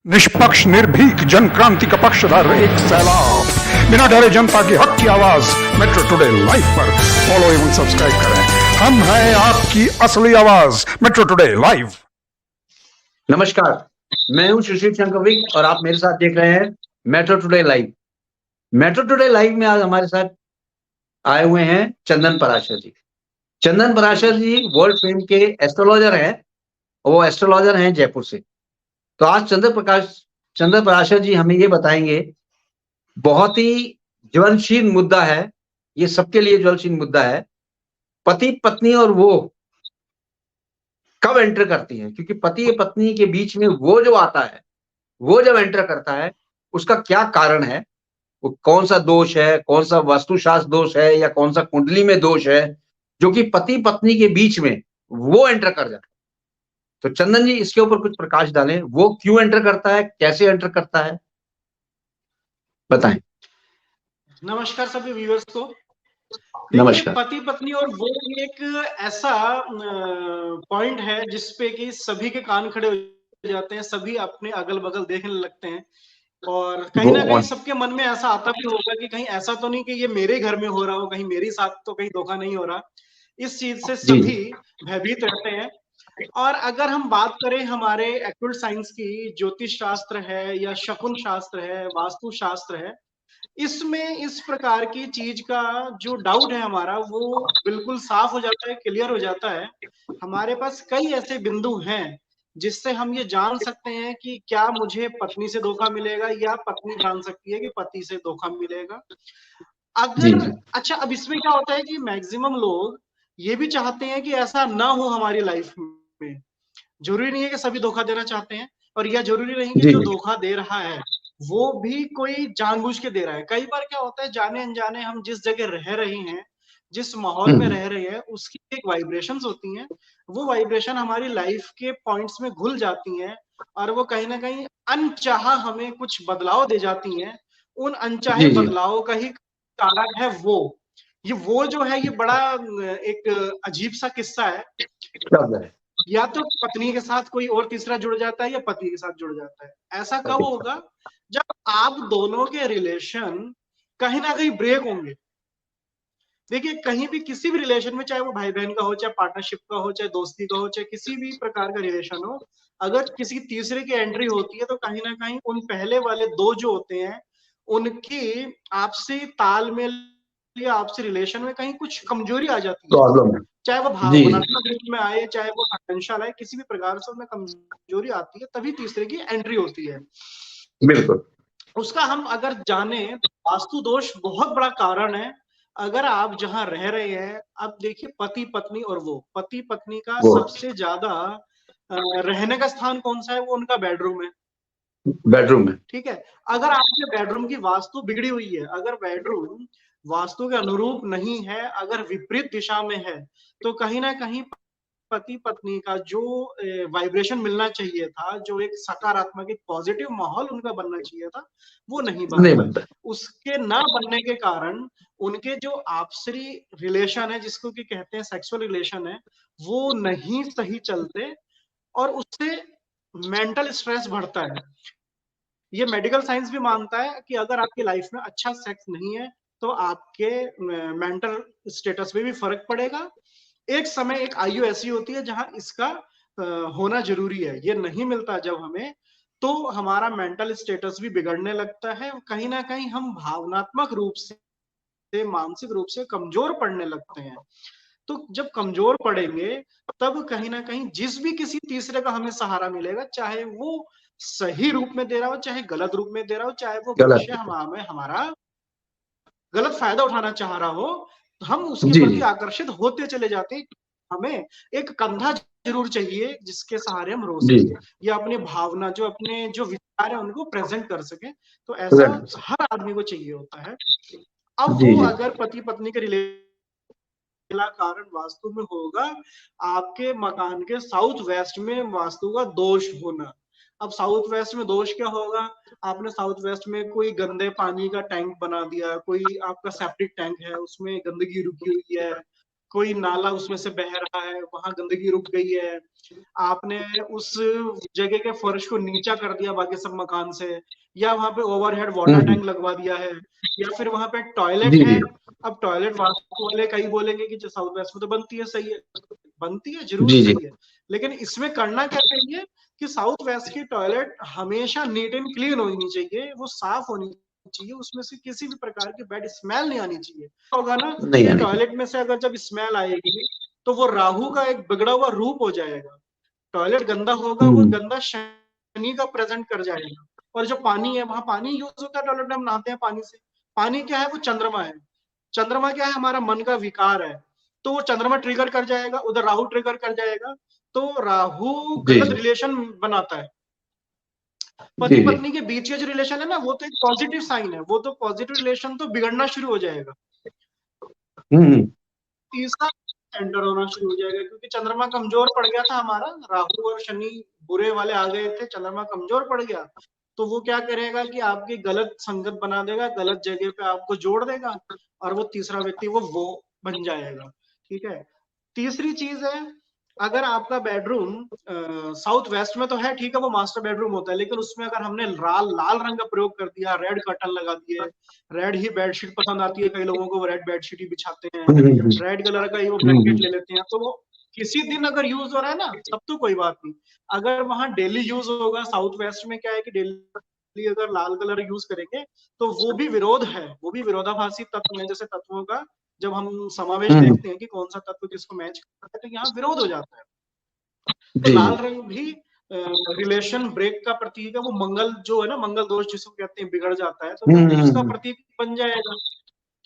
निष्पक्ष निर्भीक जन क्रांति का पक्षधर एक सैलाब, बिना डरे जनता की हक की आवाज मेट्रो टुडे लाइव पर फॉलो एवं सब्सक्राइब करें। हम हैं आपकी असली आवाज मेट्रो टुडे लाइव। नमस्कार, मैं हूं सुशील शंकरविक और आप मेरे साथ देख रहे हैं metro today live. Metro today live में आज हमारे साथ आए हुए हैं चंदन पराशर जी। चंदन पराशर जी वर्ल्ड फेम के एस्ट्रोलॉजर हैं। वो एस्ट्रोलॉजर हैं जयपुर से। तो आज चंदन पराशर जी हमें ये बताएंगे, बहुत ही ज्वलनशील मुद्दा है, ये सबके लिए ज्वलनशील मुद्दा है। पति पत्नी और वो कब एंटर करती हैं, क्योंकि पति और पत्नी के बीच में वो जो आता है, वो जब एंटर करता है उसका क्या कारण है, वो कौन सा दोष है, कौन सा वास्तुशास्त्र दोष है या कौन सा कुंडली में दोष है जो कि पति पत्नी के बीच में वो एंटर कर जाता है। तो चंदन जी इसके ऊपर कुछ प्रकाश डालें, वो क्यों एंटर करता है, कैसे एंटर करता है, बताएं। नमस्कार सभी व्यूअर्स को। नमस्कार। पति पत्नी और वो एक ऐसा पॉइंट है जिसपे कि सभी के कान खड़े हो जाते हैं, सभी अपने अगल बगल देखने लगते हैं और कहीं ना कहीं सबके मन में ऐसा आता भी होगा कि कहीं ऐसा तो नहीं कि ये मेरे घर में हो रहा हो, कहीं मेरे साथ तो कहीं धोखा नहीं हो रहा। इस चीज से सभी भयभीत रहते हैं। और अगर हम बात करें हमारे एक्चुअल साइंस की, ज्योतिष शास्त्र है या शकुन शास्त्र है, वास्तु शास्त्र है, इसमें इस प्रकार की चीज का जो डाउट है हमारा वो बिल्कुल साफ हो जाता है, क्लियर हो जाता है। हमारे पास कई ऐसे बिंदु हैं जिससे हम ये जान सकते हैं कि क्या मुझे पत्नी से धोखा मिलेगा या पत्नी जान सकती है कि पति से धोखा मिलेगा। अगर अच्छा, अब इसमें क्या होता है कि मैक्सिमम लोग ये भी चाहते हैं कि ऐसा ना हो हमारी लाइफ में। जरूरी नहीं है कि सभी धोखा देना चाहते हैं और यह जरूरी नहीं कि जो धोखा दे रहा है वो भी कोई जानबूझ के दे रहा है। कई बार क्या होता है, जाने अनजाने हम जिस जगह रह रहे हैं, जिस माहौल में रह रहे हैं, उसकी एक वाइब्रेशंस होती हैं। वो वाइब्रेशन हमारी लाइफ के पॉइंट्स में घुल जाती हैं और वो कहीं ना कहीं अनचाहा हमें कुछ बदलाव दे जाती हैं। उन अनचाहे बदलावों का ही कारण है वो जो है, ये बड़ा एक अजीब सा किस्सा है। या तो पत्नी के साथ कोई और तीसरा जुड़ जाता है या पति के साथ जुड़ जाता है। ऐसा कब होगा? जब आप दोनों के रिलेशन कहीं ना कहीं ब्रेक होंगे। देखिए, कहीं भी किसी भी रिलेशन में, चाहे वो भाई बहन का हो, चाहे पार्टनरशिप का हो, चाहे दोस्ती का हो, चाहे किसी भी प्रकार का रिलेशन हो, अगर किसी तीसरे की एंट्री होती है तो कहीं ना कहीं उन पहले वाले दो जो होते हैं उनकी आपसी तालमेल या आपसी रिलेशन में कहीं कुछ कमजोरी आ जाती है। प्रॉब्लम है, चाहे वो भावनात्मक रूप में आए, चाहे वो फाइनेंशियल आए, किसी भी प्रकार से उनमें कमजोरी आती है, तभी तीसरे की एंट्री होती है। बिल्कुल। उसका हम अगर जाने, वास्तु दोष बहुत बड़ा कारण है। अगर आप जहां रह रहे हैं, अब देखिए पति पत्नी और वो पति पत्नी का सबसे ज्यादा रहने का स्थान कौन सा है? वो उनका बेडरूम है। बेडरूम है, ठीक है। अगर आपके बेडरूम की वास्तु बिगड़ी हुई है, अगर बेडरूम वास्तु के अनुरूप नहीं है, अगर विपरीत दिशा में है, तो कहीं ना कहीं पति पत्नी का जो वाइब्रेशन मिलना चाहिए था, जो एक सकारात्मक, एक पॉजिटिव माहौल उनका बनना चाहिए था, वो नहीं बनता। उसके ना बनने के कारण उनके जो आपसी रिलेशन है, जिसको कि कहते हैं सेक्सुअल रिलेशन है, वो नहीं सही चलते और उससे मेंटल स्ट्रेस बढ़ता है। ये मेडिकल साइंस भी मानता है कि अगर आपकी लाइफ में अच्छा सेक्स नहीं है तो आपके मेंटल स्टेटस में भी फर्क पड़ेगा। एक समय, एक आयु ऐसी होती है जहां इसका होना जरूरी है। ये नहीं मिलता जब हमें, तो हमारा मेंटल स्टेटस भी बिगड़ने लगता है। कहीं ना कहीं हम भावनात्मक रूप से, मानसिक रूप से कमजोर पड़ने लगते हैं। तो जब कमजोर पड़ेंगे तब कहीं ना कहीं जिस भी किसी तीसरे का हमें सहारा मिलेगा, चाहे वो सही रूप में दे रहा हो, चाहे गलत रूप में दे रहा हो, चाहे वो भविष्य हमारा गलत फायदा उठाना चाह रहा हो, हम उसके प्रति आकर्षित होते चले जाते हैं। हमें एक कंधा जरूर चाहिए जिसके सहारे हम रो सके या अपनी भावना, जो अपने जो विचार है उनको प्रेजेंट कर सके। तो ऐसा हर आदमी को चाहिए होता है। अब वो अगर पति पत्नी के रिलेशन कारण वास्तु में होगा, आपके मकान के साउथ वेस्ट में वास्तु का दोष होना। अब साउथ वेस्ट में दोष क्या होगा? आपने साउथ वेस्ट में कोई गंदे पानी का टैंक बना दिया, कोई आपका सेप्टिक टैंक है उसमें गंदगी रुकी हुई है, कोई नाला उसमें से बह रहा है, वहां गंदगी रुक गई है, आपने उस जगह के फर्श को नीचा कर दिया बाकी सब मकान से, या वहां पे ओवरहेड वाटर टैंक लगवा दिया है, या फिर वहां पे टॉयलेट जी है। जी अब टॉयलेट वास्तु वाले कई बोलेंगे कि जो साउथ वेस्ट में तो बनती है, सही है, बनती है, जरूर जी जी सही है, लेकिन इसमें करना क्या चाहिए कि साउथ वेस्ट की टॉयलेट हमेशा नीट एंड क्लीन होनी चाहिए, वो साफ होनी चाहिए, उसमें से किसी भी प्रकार की बैड स्मेल नहीं आनी चाहिए। होगा ना नहीं कि आनी टॉयलेट में से अगर जब स्मेल आएगी तो वो राहु का एक बिगड़ा हुआ रूप हो जाएगा। टॉयलेट गंदा होगा, वो चाहिए। गंदा शनि का प्रेजेंट कर जाएगा। और जो पानी है, वहां पानी यूज होता है टॉयलेट में, हम नहाते हैं पानी से। पानी क्या है? वो चंद्रमा है। चंद्रमा क्या है? हमारा मन का विकार है। तो वो चंद्रमा ट्रिगर कर जाएगा, उधर राहु ट्रिगर कर जाएगा, तो राहु जी गलत जी रिलेशन बनाता है। जी पति जी पत्नी के बीच का जो रिलेशन है ना, वो तो एक पॉजिटिव साइन है, वो तो पॉजिटिव रिलेशन तो बिगड़ना शुरू हो जाएगा। हम्म। तीसरा एंटर होना शुरू हो जाएगा, क्योंकि चंद्रमा कमजोर पड़ गया था हमारा, राहु और शनि बुरे वाले आ गए थे, चंद्रमा कमजोर पड़ गया, तो वो क्या करेगा कि आपकी गलत संगत बना देगा, गलत जगह पे आपको जोड़ देगा, और वो तीसरा व्यक्ति वो बन जाएगा। ठीक है। तीसरी चीज है, अगर आपका बेडरूम साउथ वेस्ट में तो है, ठीक है, वो मास्टर बेडरूम होता है, लेकिन उसमें अगर हमने लाल लाल रंग का प्रयोग कर दिया, रेड कर्टन लगा दिए, रेड ही बेडशीट पसंद आती है कई लोगों को, वो रेड बेडशीट ही बिछाते हैं, रेड कलर का ही वो ब्लैंकेट ले लेते हैं, तो वो किसी दिन अगर यूज हो रहा है ना, तब तो कोई बात नहीं। अगर वहां डेली यूज होगा, साउथ वेस्ट में क्या है कि डेली अगर लाल कलर यूज करेंगे तो वो भी विरोध है, वो भी विरोधाभासी तत्व है। जैसे तत्वों का जब हम समावेश देखते हैं कि कौन सा तत्व किसको मैच करता है, तो यहाँ विरोध हो जाता है। तो जी लाल जी रंग भी रिलेशन ब्रेक का प्रतीक है, वो मंगल जो है ना, मंगल दोष जिसको कहते हैं, बिगड़ जाता है, तो वो उसका प्रतीक बन जाएगा।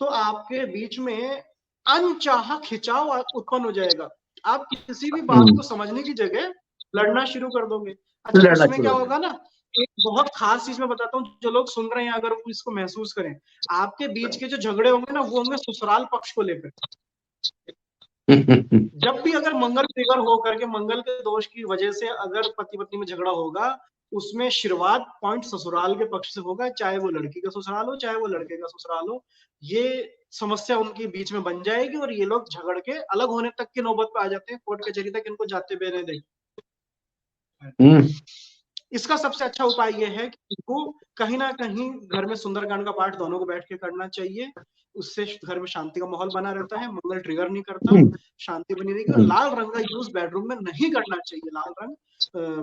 तो आपके बीच में अनचाहा खिंचाव उत्पन्न हो जाएगा, आप किसी भी बात को समझने की जगह लड़ना शुरू कर दोगे। अच्छा, लड़ना उसमें शुरू क्या हो होगा ना, एक बहुत खास चीज मैं बताता हूँ, जो लोग सुन रहे हैं अगर वो इसको महसूस करें, आपके बीच के जो झगड़े होंगे ना, वो होंगे ससुराल पक्ष को लेकर। जाएगा। जब भी अगर मंगल ट्रिगर हो करके, मंगल के दोष की वजह से अगर पति पत्नी में झगड़ा होगा, उसमें शुरुआत पॉइंट ससुराल के पक्ष से होगा, चाहे वो लड़की का ससुराल हो, चाहे वो लड़के का ससुराल हो। ये समस्या उनके बीच में बन जाएगी और ये लोग झगड़ के अलग होने तक की नौबत पे आ जाते हैं, कोर्ट कचहरी तक इनको जाते हुए नहीं देखते। इसका सबसे अच्छा उपाय यह है कि इनको कहीं ना कहीं घर में सुंदरकांड का पाठ दोनों को बैठ के करना चाहिए। उससे घर में शांति का माहौल बना रहता है, मंगल ट्रिगर नहीं करता, शांति बनी रहेगी। और लाल रंग का यूज बेडरूम में नहीं करना चाहिए। लाल रंग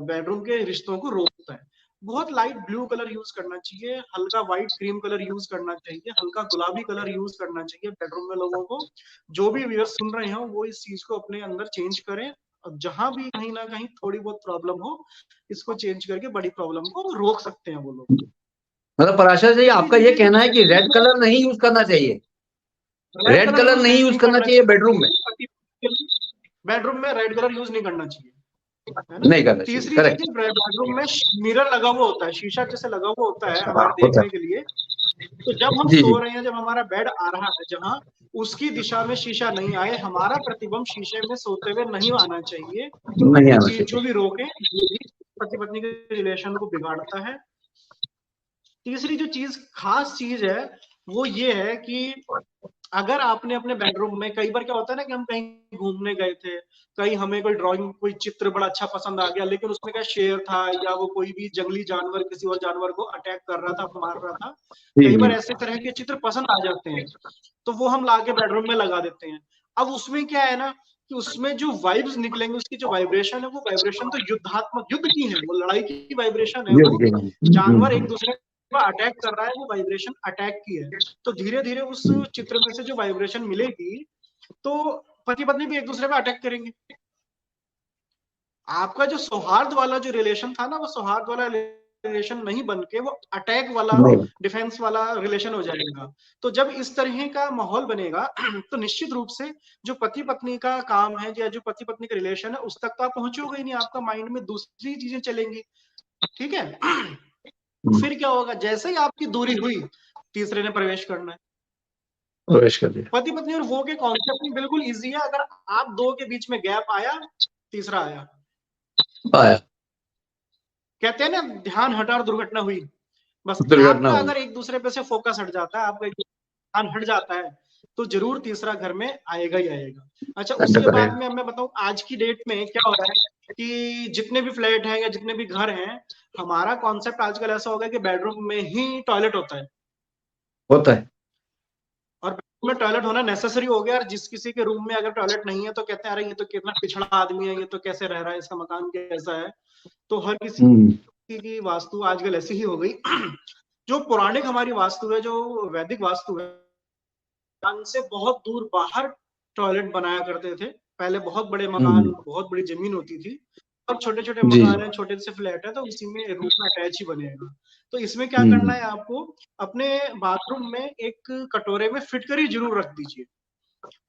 बेडरूम के रिश्तों को रोकता है। बहुत लाइट ब्लू कलर यूज करना चाहिए, हल्का व्हाइट क्रीम कलर यूज करना चाहिए, हल्का गुलाबी कलर यूज करना चाहिए बेडरूम में। लोगों को, जो भी व्यूअर्स सुन रहे हो, वो इस चीज को अपने अंदर चेंज करें, और जहां भी कहीं ना कहीं थोड़ी बहुत प्रॉब्लम हो, इसको चेंज करके बड़ी प्रॉब्लम को रोक सकते हैं वो लोग। मतलब पराशर जी, तीसरी आपका ये चीज कहना है कि रेड कलर नहीं यूज करना चाहिए, रेड कलर नहीं यूज करना चाहिए बेडरूम में, बेडरूम में रेड कलर यूज नहीं करना चाहिए, है ना। नहीं करना चाहिए, तीसरी करेक्ट। चीज, बेडरूम में मिरर लगा हुआ होता है, शीशा जैसे लगा हुआ होता है हमारे होता देखने के लिए। तो जब हम है। जी सो जी रहे हैं, जब हमारा बेड आ रहा है, जहां उसकी दिशा में शीशा नहीं आए, हमारा प्रतिबिंब शीशे में सोते हुए नहीं आना चाहिए। नहीं वो आना चीज जो चाहिए। भी रोके, ये भी पति पत्नी के रिलेशन को बिगाड़ता है। तीसरी जो चीज, खास चीज है, वो ये है कि अगर आपने अपने बेडरूम में, कई बार क्या होता है ना कि हम कहीं घूमने गए थे, कहीं हमें कोई ड्राइंग, कोई चित्र बड़ा अच्छा पसंद आ गया, लेकिन उसमें क्या शेर था, या वो कोई भी जंगली जानवर किसी और जानवर को अटैक कर रहा था, मार रहा था। जी कई जी बार ऐसे तरह के चित्र पसंद आ जाते हैं, तो वो हम लाके बेडरूम में लगा देते हैं। अब उसमें क्या है ना कि उसमें जो वाइब्स निकलेंगे, उसकी जो वाइब्रेशन है, वो वाइब्रेशन तो युद्धात्मक, युद्ध की है, वो लड़ाई की वाइब्रेशन है। वो जानवर एक दूसरे को अटैक कर रहा है, वो वाइब्रेशन अटैक की है। तो धीरे धीरे उस चित्र में से जो वाइब्रेशन मिलेगी, तो पति पत्नी भी एक दूसरे पे अटैक करेंगे। आपका जो सौहार्द वाला जो रिलेशन था ना, वो सौहार्द वाला रिलेशन नहीं बन के वो अटैक वाला, नहीं। डिफेंस वाला रिलेशन हो जाएगा। तो जब इस तरह का माहौल बनेगा, तो निश्चित रूप से जो पति पत्नी का काम है, या जो पति पत्नी का रिलेशन है, उस तक तो आप पहुंचोगे ही नहीं, आपका माइंड में दूसरी चीजें चलेंगी। ठीक है। फिर क्या होगा, जैसे ही आपकी दूरी हुई, तीसरे ने प्रवेश करना है। प्रवेश कर दिया। पति पत्नी और वो के कॉन्सेप्ट में बिल्कुल इजी है। अगर आप दो के बीच में गैप आया, तीसरा आया। आया। कहते हैं ना, ध्यान हटा और दुर्घटना हुई। बस दुर्घटना आपका हुई। अगर एक दूसरे पे से फोकस हट जाता है, आपका ध्यान हट जाता है, तो जरूर तीसरा घर में आएगा ही आएगा। अच्छा, उसके बाद में मैं बताऊं आज की डेट में क्या हो रहा है कि जितने भी फ्लैट हैं या जितने भी घर हैं, हमारा कॉन्सेप्ट आजकल ऐसा हो गया कि बेडरूम में ही टॉयलेट होता है। और बेडरूम में टॉयलेट होना नेसेसरी हो गया। और जिस किसी के रूम में अगर टॉयलेट नहीं है तो कहते हैं अरे ये तो कितना पिछड़ा आदमी है, ये तो कैसे रह रहा है, इसका मकान कैसा है। तो हर किसी की वास्तु आजकल ऐसी ही हो गई। जो पौराणिक हमारी वास्तु है, जो वैदिक वास्तु है, से बहुत दूर बाहर टॉयलेट बनाया करते थे। पहले बहुत बड़े मकान, बहुत बड़ी जमीन होती थी, अब छोटे छोटे मकान है, छोटे से फ्लैट है, तो उसी में रूम अटैच ही बनेगा। तो इसमें क्या करना है आपको, अपने बाथरूम में एक कटोरे में फिटकरी जरूर रख दीजिए।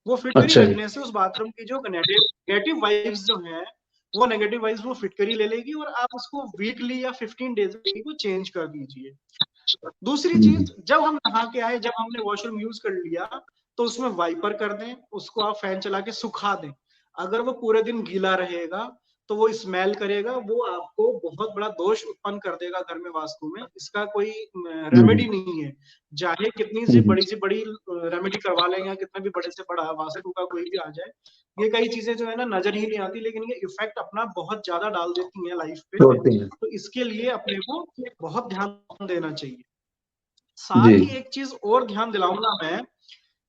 वो फिटकरी रखने से उस बाथरूम की जो नेगेटिव वाइब्स जो है, वो नेगेटिव वाइब्स वो फिटकरी ले लेगी, और आप उसको वीकली या 15 डेज को चेंज कर दीजिए। दूसरी चीज, जब हम नहा के आए, जब हमने वॉशरूम यूज कर लिया, तो उसमें वाइपर कर दें, उसको आप फैन चला के सुखा दें। अगर वो पूरे दिन गीला रहेगा तो वो स्मेल करेगा, वो आपको बहुत बड़ा दोष उत्पन्न कर देगा घर में, वास्तु में। इसका कोई रेमेडी नहीं है, चाहे कितनी सी बड़ी रेमेडी करवा लें, या कितना भी बड़े से बड़ा वास्तु का कोई भी आ जाए, ये कई चीजें जो है ना नजर ही नहीं आती, लेकिन ये इफेक्ट अपना बहुत ज्यादा डाल देती है लाइफ पे। तो इसके लिए अपने को बहुत ध्यान देना चाहिए। साथ ही एक चीज और ध्यान दिलाऊंगा मैं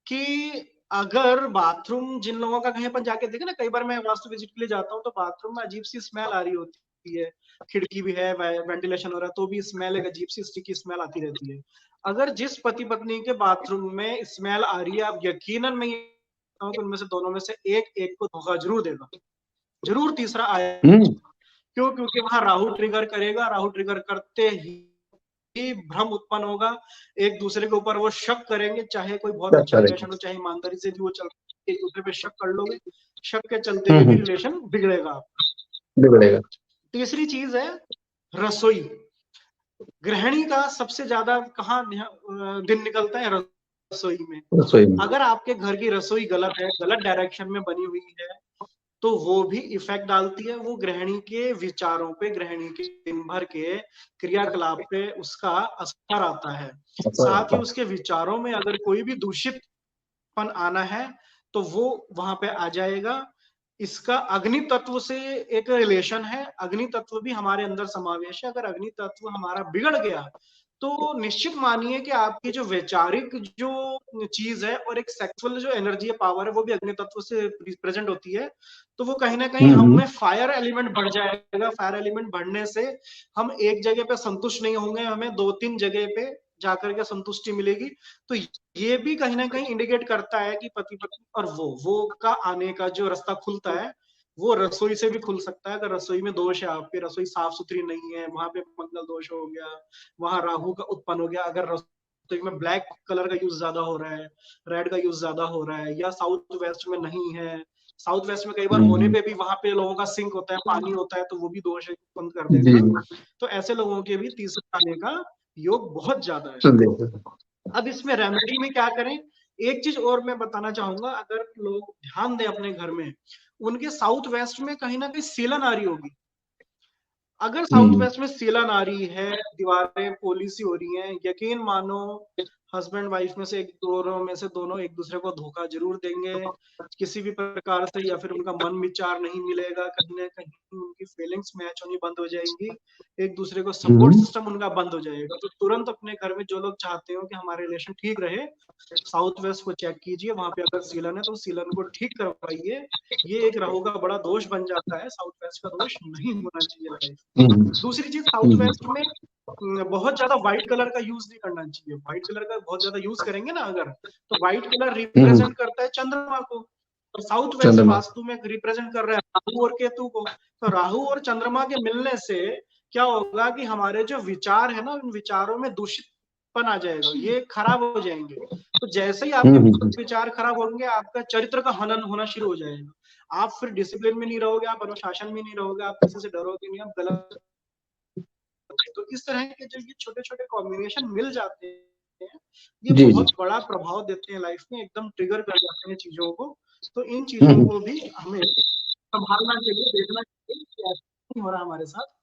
कि अगर बाथरूम जिन लोगों का कहीं पर जाके देखे ना, कई बार मैं वास्तु विजिट के लिए जाता हूँ तो बाथरूम में अजीब सी स्मेल आ रही होती है, खिड़की भी है, वेंटिलेशन हो रहा है, तो भी स्मेल, एक अजीब सी स्टिकी स्मेल आती रहती है। अगर जिस पति पत्नी के बाथरूम में स्मेल आ रही है, आप यकीनन मैं कि उनमें से दोनों में से एक को धोखा जरूर देगा, जरूर तीसरा आएगा। क्यों? क्योंकि वहां राहु ट्रिगर करेगा, राहु ट्रिगर करते ही भ्रम उत्पन्न होगा, एक दूसरे के ऊपर वो शक करेंगे, चाहे कोई बहुत अच्छा रिलेशन हो, चाहे ईमानदारी से भी वो चल, एक दूसरे पे शक कर लोगे, शक के चलते हुए भी रिलेशन बिगड़ेगा। तीसरी चीज है रसोई। गृहिणी का सबसे ज्यादा कहाँ दिन निकलता है? रसोई में। अगर आपके घर की रसोई गलत है, गलत डायरेक्शन में बनी हुई है, तो वो भी इफेक्ट डालती है, वो गृहिणी के विचारों पे, गृहिणी के दिन भर के क्रियाकलाप पे उसका असर आता है। साथ ही उसके विचारों में अगर कोई भी दूषितपन आना है तो वो वहां पे आ जाएगा। इसका अग्नि तत्व से एक रिलेशन है, अग्नि तत्व भी हमारे अंदर समावेश है। अगर अग्नि तत्व हमारा बिगड़ गया तो निश्चित मानिए कि आपकी जो वैचारिक जो चीज है और एक सेक्सुअल जो एनर्जी है, पावर है, वो भी अग्नि तत्व से प्रेजेंट होती है। तो वो कहीं ना कहीं हमें फायर एलिमेंट बढ़ जाएगा। फायर एलिमेंट बढ़ने से हम एक जगह पे संतुष्ट नहीं होंगे, हमें 2-3 जगह पे जाकर के संतुष्टि मिलेगी। तो ये भी कहीं ना कहीं इंडिकेट करता है कि पति पत्नी और वो का आने का जो रास्ता खुलता है, वो रसोई से भी खुल सकता है। अगर रसोई में दोष है, आपकी रसोई साफ सुथरी नहीं है, वहां पे मंगल दोष हो गया, वहां राहु का उत्पन्न हो गया, अगर रसोई में ब्लैक कलर का यूज ज्यादा हो रहा है, रेड का यूज ज्यादा हो रहा है, या साउथ वेस्ट में नहीं है, साउथ वेस्ट में कई बार होने पे भी वहां पे लोगों का सिंक होता है, पानी होता है, तो वो भी दोष उत्पन्न कर देगा। तो ऐसे लोगों के भी तीसरा आने का योग बहुत ज्यादा है। अब इसमें रेमेडी में क्या करें? एक चीज और मैं बताना चाहूंगा, अगर लोग ध्यान दें अपने घर में, उनके साउथ वेस्ट में कहीं ना कहीं सीलन आ रही होगी। अगर साउथ वेस्ट में सीलन आ रही है, दीवारें पोली सी हो रही हैं, यकीन मानो हस्बैंड वाइफ में से दोनों एक दूसरे को धोखा जरूर देंगे किसी भी प्रकार से, या फिर उनका मन विचार नहीं मिलेगा, कहीं ना कहीं उनकी फीलिंग्स मैच होनी बंद हो जाएंगी, एक दूसरे को सपोर्ट सिस्टम उनका बंद हो जाएगा। तो तुरंत अपने घर में जो लोग चाहते हो कि हमारे रिलेशन ठीक रहे, साउथ वेस्ट को चेक कीजिए, वहां पे अगर सीलन है तो सीलन को ठीक करवाइए। ये एक राहु का बड़ा दोष बन जाता है, साउथ वेस्ट का दोष नहीं होना चाहिए लाइफ। दूसरी चीज, साउथ वेस्ट में बहुत ज्यादा व्हाइट कलर का यूज नहीं करना चाहिए। व्हाइट कलर का बहुत ज्यादा यूज करेंगे ना अगर, तो व्हाइट कलर रिप्रेजेंट करता है चंद्रमा को, और साउथ वेस्ट वास्तु में रिप्रेजेंट कर रहा है राहु और केतु को। तो राहु और चंद्रमा के मिलने से क्या होगा कि हमारे जो विचार है ना, उन विचारों में दूषितपन आ जाएगा, ये खराब हो जाएंगे। तो जैसे ही आपके विचार खराब होंगे, आपका चरित्र का हनन होना शुरू हो जाएगा। आप फिर डिसिप्लिन में नहीं रहोगे, आप अनुशासन में नहीं रहोगे, आप किसी से डरोगे नहीं, आप गलत। तो इस तरह के जो ये छोटे छोटे कॉम्बिनेशन मिल जाते हैं, ये बहुत बड़ा प्रभाव देते हैं लाइफ में, एकदम ट्रिगर कर जाते हैं चीजों को। तो इन चीजों को भी हमें संभालना चाहिए, देखना चाहिए कि ऐसा नहीं हो रहा हमारे साथ।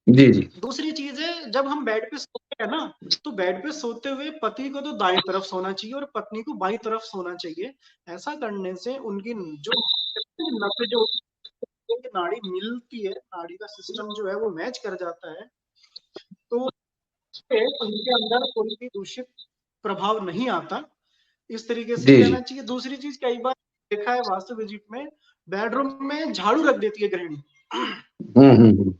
जी। दूसरी चीज है, जब हम बेड पे सोते है ना, तो बेड पे सोते हुए पति को तो दाईं तरफ सोना चाहिए और पत्नी को बाईं तरफ सोना चाहिए। ऐसा करने से उनकी जो नसें जो नाड़ी मिलती है, नाड़ी का सिस्टम जो है वो मैच कर जाता है, तो उनके अंदर कोई भी दूषित प्रभाव नहीं आता। इस तरीके से जी रहना जी। चाहिए। दूसरी चीज, कई बार देखा है वास्तु विजिट में, बेडरूम में झाड़ू रख देती है गृहिणी। हम्म।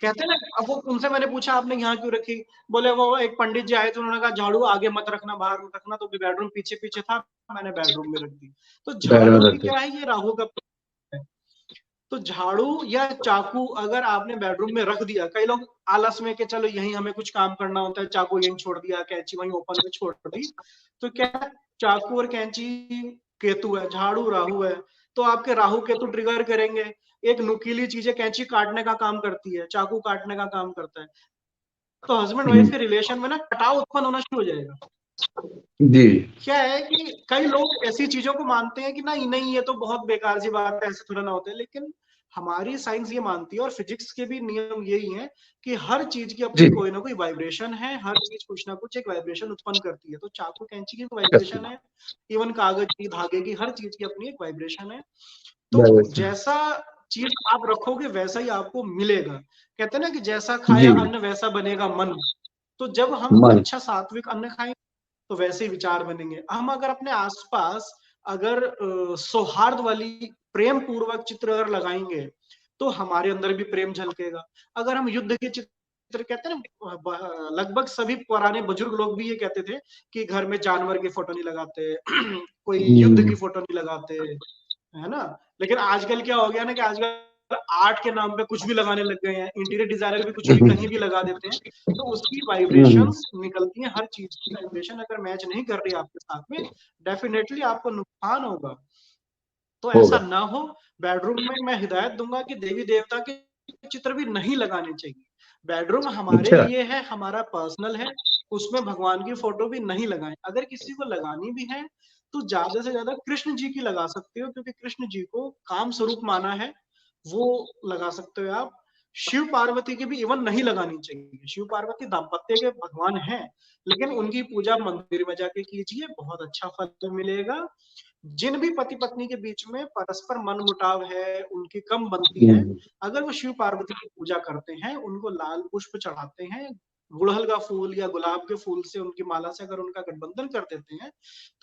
कहते हैं ना, अब वो उनसे मैंने पूछा आपने यहाँ क्यों रखी, बोले वो एक पंडित जी आए थे, उन्होंने कहा झाड़ू आगे मत रखना, बाहर मत रखना, तो बेडरूम पीछे पीछे था, मैंने बेडरूम में रख दी। तो बेड में झाड़ू भी रखते। क्या है, ये राहु का है। तो झाड़ू या चाकू अगर आपने बेडरूम में रख दिया, कई लोग आलस में कि चलो यहीं हमें कुछ काम करना होता है, चाकू यहीं छोड़ दिया, कैंची वहीं ओपन में छोड़ दी, तो क्या चाकू और कैंची केतु है, झाड़ू राहु है, तो आपके राहु केतु ट्रिगर करेंगे। एक नुकीली चीजें, कैंची काटने का काम करती है, चाकू काटने का काम करता है, तो हस्बैंड वाइफ के रिलेशन में ना कटाव उत्पन्न होना शुरू हो जाएगा। जी क्या है कि कई लोग ऐसी चीजों को मानते हैं कि नहीं नहीं ये तो बहुत बेकार सी बात है, ऐसे थोड़ा ना होता है, लेकिन हमारी साइंस ये मानती है और फिजिक्स के भी नियम यही है कि हर चीज की अपनी जी। कोई ना कोई वाइब्रेशन है, हर चीज कुछ ना कुछ एक वाइब्रेशन उत्पन्न करती है। तो चाकू कैंची की वाइब्रेशन है, इवन कागज की, धागे की, हर चीज की अपनी एक वाइब्रेशन है। तो जैसा चीज आप रखोगे वैसा ही आपको मिलेगा। कहते हैं ना कि जैसा खाया जी अन्न वैसा बनेगा मन। तो जब हम मन। अच्छा सात्विक अन्न खाएंगे तो वैसे ही विचार बनेंगे। हम अगर अपने आसपास अगर सौहार्द वाली प्रेम पूर्वक चित्र अगर लगाएंगे तो हमारे अंदर भी प्रेम झलकेगा। अगर हम युद्ध के चित्र, कहते हैं ना, लगभग सभी पुराने बुजुर्ग लोग भी ये कहते थे कि घर में जानवर की फोटो नहीं लगाते कोई युद्ध की फोटो नहीं लगाते, है ना। लेकिन आजकल क्या हो गया ना कि आजकल आर्ट के नाम पे कुछ भी लगाने लग गए हैं, इंटीरियर डिजाइनर भी कुछ भी कहीं भी लगा देते हैं, तो उसकी वाइब्रेशंस निकलती हैं। हर चीज की वाइब्रेशन अगर मैच नहीं कर रही आपके साथ में, डेफिनेटली आपको नुकसान होगा। तो ऐसा होगा। ना हो। बेडरूम में मैं हिदायत दूंगा कि देवी देवता के चित्र भी नहीं लगाने चाहिए। बेडरूम हमारे अच्छा। लिए है, हमारा पर्सनल है, उसमें भगवान की फोटो भी नहीं लगाएं। अगर किसी को लगानी भी है तो ज्यादा से ज्यादा कृष्ण जी की लगा सकते हो, क्योंकि कृष्ण जी को काम स्वरूप माना है, वो लगा सकते हो आप। शिव पार्वती की भी इवन नहीं लगानी चाहिए। शिव पार्वती दाम्पत्य के भगवान हैं, लेकिन उनकी पूजा मंदिर में जाके कीजिए, बहुत अच्छा फल मिलेगा। जिन भी पति पत्नी के बीच में परस्पर मन मुटाव है, उनकी कम बनती है, अगर वो शिव पार्वती की पूजा करते हैं, उनको लाल पुष्प चढ़ाते हैं, गुड़हल का फूल या गुलाब के फूल से उनकी माला से अगर उनका गठबंधन कर देते हैं,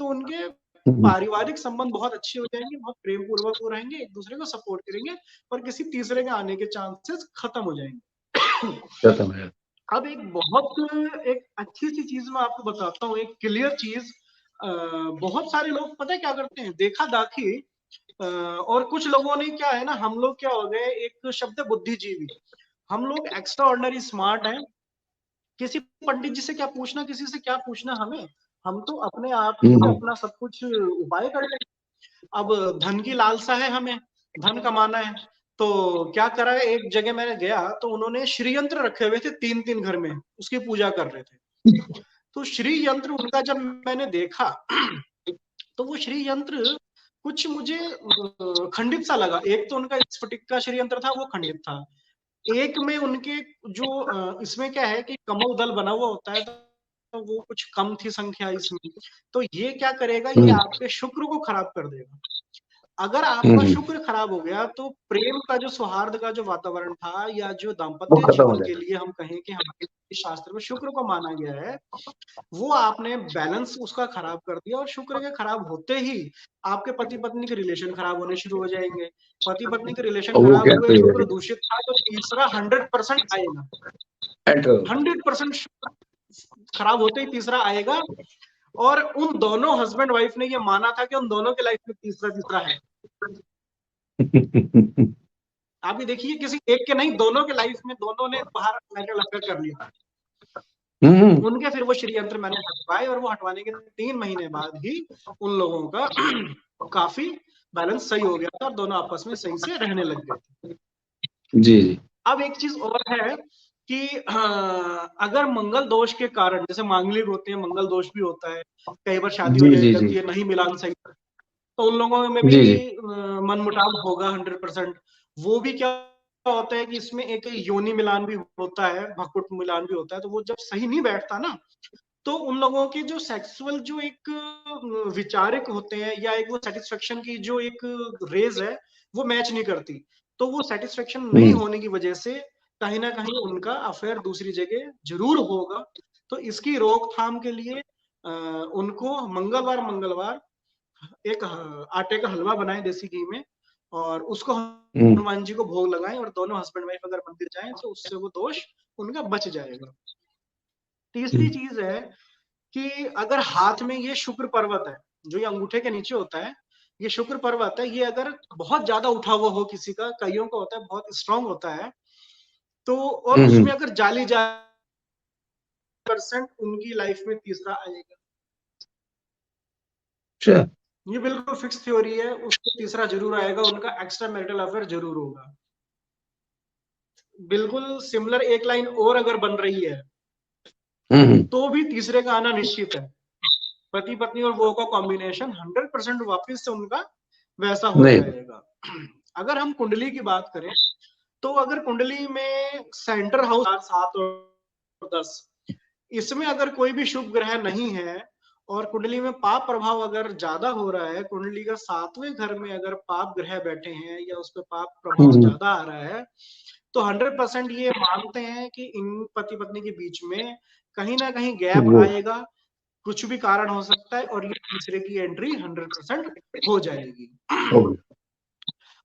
तो उनके पारिवारिक संबंध बहुत अच्छे हो जाएंगे, बहुत प्रेम पूर्वक वो रहेंगे, एक दूसरे को सपोर्ट करेंगे, और किसी तीसरे के आने के चांसेस खत्म हो जाएंगे। खत्म है। अब एक अच्छी सी चीज मैं आपको बताता हूँ, एक क्लियर चीज। बहुत सारे लोग पता है क्या करते हैं, देखा दाखी, और कुछ लोगों ने क्या है ना, हम लोग क्या हो गए, एक शब्द है बुद्धिजीवी। हम लोग एक्स्ट्रा ऑर्डिनरी स्मार्ट हैं। किसी पंडित जी से क्या पूछना, किसी से क्या पूछना हमें, हम तो अपने आप ही अपना सब कुछ उपाय कर लेंगे। अब धन की लालसा है, हमें धन कमाना है, तो क्या करा है, एक जगह मैंने गया तो उन्होंने श्री यंत्र रखे हुए थे 3-3 घर में, उसकी पूजा कर रहे थे। तो श्री यंत्र उनका जब मैंने देखा तो वो श्री यंत्र कुछ मुझे खंडित सा लगा। एक तो उनका स्फटिक का श्री यंत्र था, वो खंडित था। एक में उनके जो इसमें क्या है कि कमल दल बना हुआ होता है, तो वो कुछ कम थी संख्या इसमें। तो ये क्या करेगा, ये आपके शुक्र को खराब कर देगा। अगर आपका शुक्र खराब हो गया तो प्रेम का जो सौहार्द का जो वातावरण था, या जो वो दाम्पत्य खत्म हो जीवन के जाएगा। लिए हम कहें कि हमारे शास्त्र में शुक्र को माना गया है, वो आपने बैलेंस उसका खराब कर दिया। और शुक्र के खराब होते ही आपके पति पत्नी के रिलेशन खराब होने शुरू हो जाएंगे। पति पत्नी के रिलेशन और वो खराब हुए, कहते शुक्र हैं दूषित था, तो तीसरा 100% आएगा। एंटर। 100% खराब होते ही तीसरा आएगा। और उन दोनों हस्बैंड वाइफ ने ये माना था कि उन दोनों के लाइफ में तीसरा तीसरा है। आप ये देखिए, किसी एक के नहीं, दोनों के लाइफ में, दोनों ने बाहर मैटर लगा कर लिया। उनके फिर वो श्री यंत्र मैंने हटवाए, और वो हटवाने के 3 महीने बाद ही उन लोगों का काफी बैलेंस सही हो गया था, और दोनों आपस में सही से रहने लग गए थे। जी जी। अब एक चीज और है कि अगर मंगल दोष के कारण, जैसे मांगलिक होते हैं, मंगल दोष भी होता है, कई बार शादी हो जी जी जी जाती है, नहीं मिलान सही, तो उन लोगों में भी जी जी। मनमुटाव होगा 100%। वो भी क्या होता है कि इसमें एक योनि मिलान भी होता है, भकुट मिलान भी होता है, तो वो जब सही नहीं बैठता ना, तो उन लोगों के जो सेक्सुअल जो एक विचारिक होते हैं या एक वो सेटिस्फेक्शन की जो एक रेज है वो मैच नहीं करती, तो वो सेटिस्फेक्शन नहीं होने की वजह से कहीं ना कहीं उनका अफेयर दूसरी जगह जरूर होगा। तो इसकी रोकथाम के लिए उनको मंगलवार मंगलवार एक आटे का हलवा बनाएं देसी घी में, और उसको हनुमान जी को भोग लगाएं, और दोनों हस्बैंड वाइफ अगर मंदिर जाएं तो उससे वो दोष उनका बच जाएगा। तीसरी चीज है कि अगर हाथ में ये शुक्र पर्वत है, जो ये अंगूठे के नीचे होता है, ये शुक्र पर्वत है, ये अगर बहुत ज्यादा उठा हुआ हो किसी का, कईयों का होता है बहुत स्ट्रांग होता है, तो और उसमें अगर जाली जा % उनकी लाइफ में तीसरा आएगा। ये बिल्कुल फिक्स थ्योरी है, उसको तीसरा जरूर आएगा, उनका एक्स्ट्रा मैरिटल अफेयर जरूर होगा। बिल्कुल सिमिलर एक लाइन और अगर बन रही है तो भी तीसरे का आना निश्चित है। पति पत्नी और वो का कॉम्बिनेशन 100% वापिस से उनका वैसा हो जाएगा। अगर हम कुंडली की बात करें तो अगर कुंडली में सेंटर हाउस 7 और 10, इसमें अगर कोई भी शुभ ग्रह नहीं है और कुंडली में पाप प्रभाव अगर ज्यादा हो रहा है, कुंडली का 7वें घर में अगर पाप ग्रह बैठे हैं या उस पर पाप प्रभाव ज्यादा आ रहा है, तो 100% ये मानते हैं कि इन पति पत्नी के बीच में कहीं ना कहीं गैप आएगा, कुछ भी कारण हो सकता है, और ये तीसरे की एंट्री 100% हो जाएगी।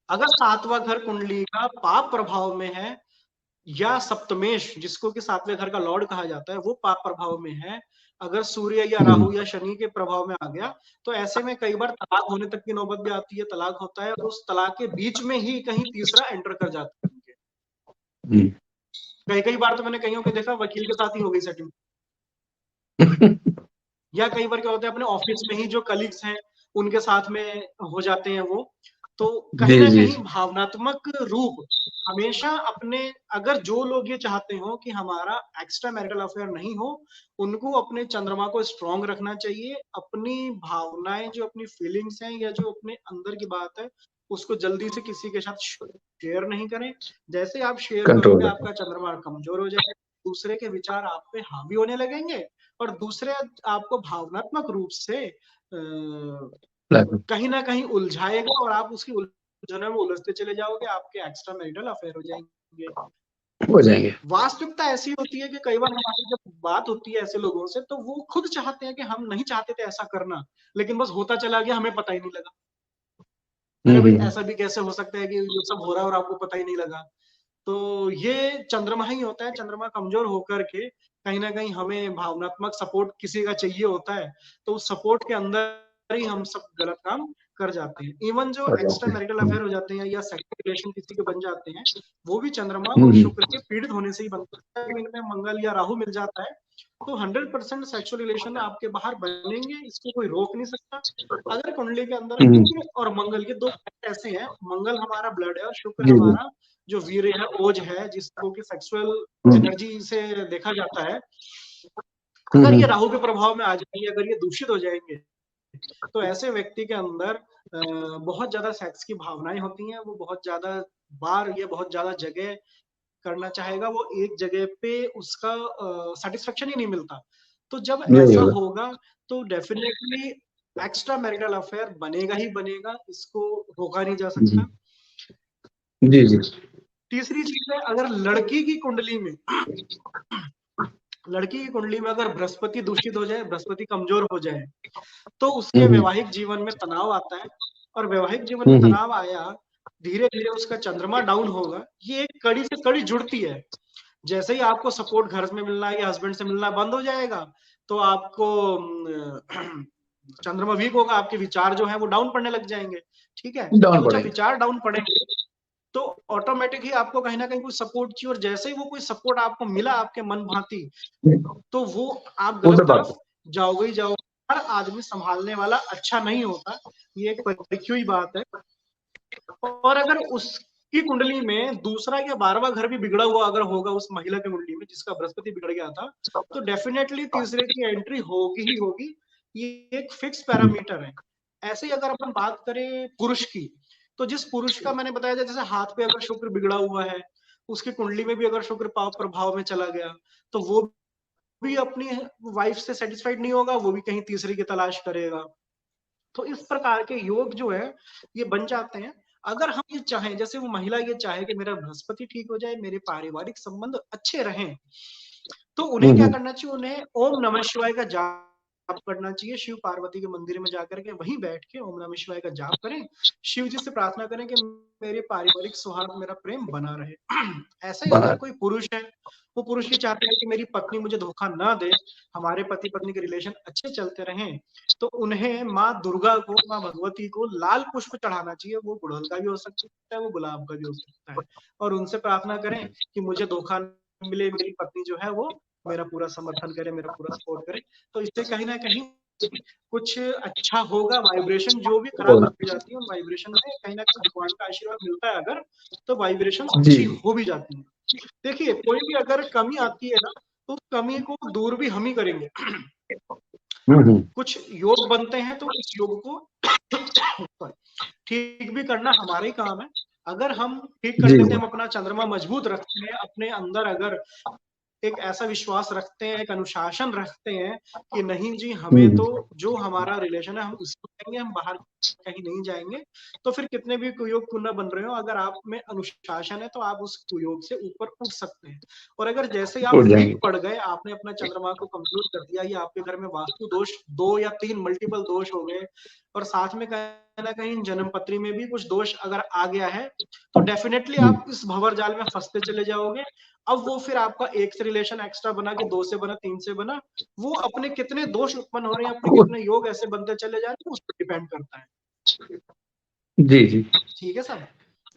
अगर 7वां घर कुंडली का पाप प्रभाव में है या सप्तमेश, जिसको कि 7वें घर का लॉर्ड कहा जाता है, वो पाप प्रभाव में है, अगर सूर्य या राहु या शनि के प्रभाव में आ गया, तो ऐसे में कई बार तलाक होने तक की नौबत भी आती है, तलाक होता है, और उस तलाक के बीच में ही कहीं तीसरा एंटर कर जाता है। कई बार तो मैंने कईयों को देखा वकील के साथ ही हो गई सेटिंग। या कई बार क्या होता है अपने ऑफिस में ही जो कलीग्स हैं उनके साथ में हो जाते हैं वो। तो कहीं ना कहीं भावनात्मक रूप हमेशा अपने, अगर जो लोग ये चाहते हो कि हमारा एक्स्ट्रा मैरिटल अफेयर नहीं हो, उनको अपने चंद्रमा को स्ट्रांग रखना चाहिए, अपनी भावनाएं जो अपनी फीलिंग्स हैं या जो अपने अंदर की बात है उसको जल्दी से किसी के साथ शेयर नहीं करें। जैसे आप शेयर करोगे आपका चंद्रमा कमजोर हो जाएगा, दूसरे के विचार आप पे हावी होने लगेंगे, और दूसरे आपको भावनात्मक रूप से कहीं ना कहीं उलझाएगा, और आप उसकी उलझनों में उलझते चले जाओगे, आपके एक्स्ट्रा मैरिटल अफेयर हो जाएंगे। वास्तविकता ऐसी होती है कि कई बार हमारी जब बात होती है ऐसे लोगों से, तो वो खुद चाहते हैं कि हम नहीं चाहते थे ऐसा करना, लेकिन बस होता चला गया, हमें पता ही नहीं लगा। अरे भाई ऐसा भी कैसे हो सकता है कि ये सब हो रहा है और आपको पता ही नहीं लगा। तो ये चंद्रमा ही होता है, चंद्रमा कमजोर होकर के कहीं ना कहीं हमें भावनात्मक सपोर्ट किसी का चाहिए होता है, तो उस सपोर्ट के अंदर ही हम सब गलत काम कर जाते हैं। इवन जो एक्स्ट्रा मैरिटल अफेयर हो जाते हैं या सेक्सुअल रिलेशन किसी के बन जाते हैं, वो भी चंद्रमा और शुक्र के पीड़ित होने से ही बनता है। इनमें मंगल या राहु मिल जाता है तो 100% सेक्सुअल रिलेशन आपके बाहर बनेंगे, इसको कोई रोक नहीं सकता। अगर कुंडली के अंदर शुक्र और मंगल, ये 2 ऐसे हैं, मंगल हमारा ब्लड है और शुक्र हमारा जो वीर है, ओज है, जिसको कि सेक्सुअल एनर्जी से देखा जाता है। अगर ये राहु के प्रभाव में आ जाएंगे, अगर ये दूषित हो जाएंगे, तो ऐसे व्यक्ति के अंदर बहुत ज्यादा सेक्स की भावनाएं होती हैं, वो बहुत ज्यादा बार या बहुत ज्यादा जगह करना चाहेगा, वो एक जगह पे उसका सेटिस्फेक्शन ही नहीं मिलता। तो जब ऐसा होगा तो डेफिनेटली एक्स्ट्रा मैरिटल अफेयर बनेगा ही बनेगा, इसको रोका नहीं जा सकता। जी। तीसरी चीज है, अगर लड़की की कुंडली में अगर बृहस्पति दूषित हो जाए, बृहस्पति कमजोर हो जाए, तो उसके वैवाहिक जीवन में तनाव आता है, और वैवाहिक जीवन में तनाव आया, धीरे धीरे उसका चंद्रमा डाउन होगा। ये एक कड़ी से कड़ी जुड़ती है। जैसे ही आपको सपोर्ट घर में मिलना या हस्बैंड से मिलना बंद हो जाएगा, तो आपको चंद्रमा वीक होगा, आपके विचार जो है वो डाउन पड़ने लग जाएंगे। ठीक है, तो जब विचार डाउन पड़ेंगे तो ऑटोमेटिक ही आपको कहीं ना कहीं कोई सपोर्ट चाहिए, और जैसे ही वो कोई सपोर्ट आपको मिला आपके मन भांति, तो वो आप गलत तरफ जाओगे ही जाओगे। हर आदमी संभालने वाला अच्छा नहीं होता, ये एक परीक्षी हुई बात है। और अगर उसकी कुंडली में दूसरा या 12वां घर भी बिगड़ा हुआ अगर होगा उस महिला की कुंडली में, जिसका बृहस्पति बिगड़ गया था, तो डेफिनेटली तीसरे की एंट्री होगी ही होगी। ये एक फिक्स पैरामीटर है। ऐसे ही अगर अपन बात करें पुरुष की, तो जिस पुरुष का मैंने बताया था, जैसे हाथ पे अगर शुक्र बिगड़ा हुआ है उसकी कुंडली में भी अगर शुक्र प्रभाव में चला गया तो वो भी अपनी वाइफ से सेटिस्फाइड नहीं होगा, वो भी कहीं तीसरी की तलाश करेगा। तो इस प्रकार के योग जो है ये बन जाते हैं। अगर हम ये चाहें, जैसे वो महिला ये चाहे कि मेरा बृहस्पति ठीक हो जाए, मेरे पारिवारिक संबंध अच्छे रहें, तो उन्हें क्या करना चाहिए? उन्हें ओम नमः शिवाय का जाप करना चाहिए। शिव पार्वती के मंदिर में जाकर के वहीं बैठ के ओम नमः शिवाय का जाप करें। शिव जी से प्रार्थना करें कि मेरे पारिवारिक सौहार्द, मेरा प्रेम बना रहे। ऐसे ही अगर कोई पुरुष है, वो पुरुष ये चाहता है कि मेरी पत्नी मुझे धोखा ना दे, हमारे पति पत्नी के रिलेशन अच्छे चलते रहें, तो उन्हें माँ दुर्गा को, माँ भगवती को लाल पुष्प चढ़ाना चाहिए। वो गुड़हल का भी हो सकता है, वो गुलाब का भी हो सकता है, और उनसे प्रार्थना करें कि मुझे धोखा न मिले, मेरी पत्नी जो है वो मेरा पूरा समर्थन करे, मेरा पूरा सपोर्ट करे। तो इससे कहीं ना कहीं कुछ अच्छा होगा। वाइब्रेशन जो भी खराब हो जाती है, उन वाइब्रेशन में कहीं ना कहीं भगवान का आशीर्वाद मिलता है अगर, तो वाइब्रेशन अच्छी हो भी जाती है। देखिए, कोई भी अगर कमी आती है ना, तो कमी को दूर भी हम ही करेंगे। कुछ योग बनते हैं तो उस योग को ठीक भी करना हमारा ही काम है। अगर हम ठीक कर लेते हैं, हम अपना चंद्रमा मजबूत रखते हैं, अपने अंदर अगर एक ऐसा विश्वास रखते हैं, एक अनुशासन रखते हैं कि नहीं जी, हमें तो जो हमारा रिलेशन है हम उसको करेंगे, हम बाहर कहीं नहीं जाएंगे, तो फिर कितने भी कुयोग क्यों ना बन रहे हो, अगर आप में अनुशासन है तो आप उस कुयोग से ऊपर उठ सकते हैं। और अगर जैसे ही आप वीक पड़ गए, आपने अपना चंद्रमा को कमजोर कर दिया, या आपके घर में वास्तु दोष 2 या 3 मल्टीपल दोष हो गए, और साथ में कहीं ना कहीं जन्म पत्री में भी कुछ दोष अगर आ गया है, तो डेफिनेटली आप इस भंवर जाल में फंसते चले जाओगे। अब वो फिर आपका एक से रिलेशन एक्स्ट्रा बना के 2 से बना, 3 से बना, वो अपने कितने दोष उत्पन्न हो रहे हैं, अपने कितने योग ऐसे बनते चले जा रहे हैं, उस पर डिपेंड करता है। जी जी, ठीक है सर।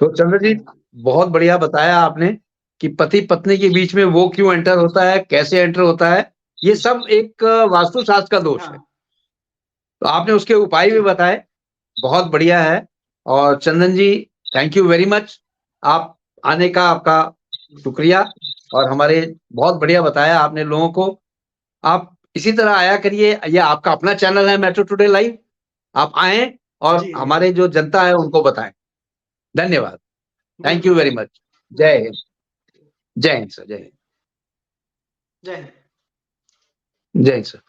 तो चंद्र जी, बहुत बढ़िया बताया आपने कि पति पत्नी के बीच में वो क्यों एंटर होता है, कैसे एंटर होता है, ये सब एक वास्तुशास्त्र का दोष है। तो आपने उसके उपाय भी बताए, बहुत बढ़िया है। और चंदन जी, थैंक यू वेरी मच, आप आने का आपका शुक्रिया, और हमारे बहुत बढ़िया बताया आपने लोगों को। आप इसी तरह आया करिए, ये आपका अपना चैनल है मेट्रो टुडे लाइव, आप आए और हमारे जो जनता है उनको बताएं। धन्यवाद, थैंक यू वेरी मच। जय हिंद। जय हिंद सर, जय हिंद। जय हिंद। जय हिंद सर।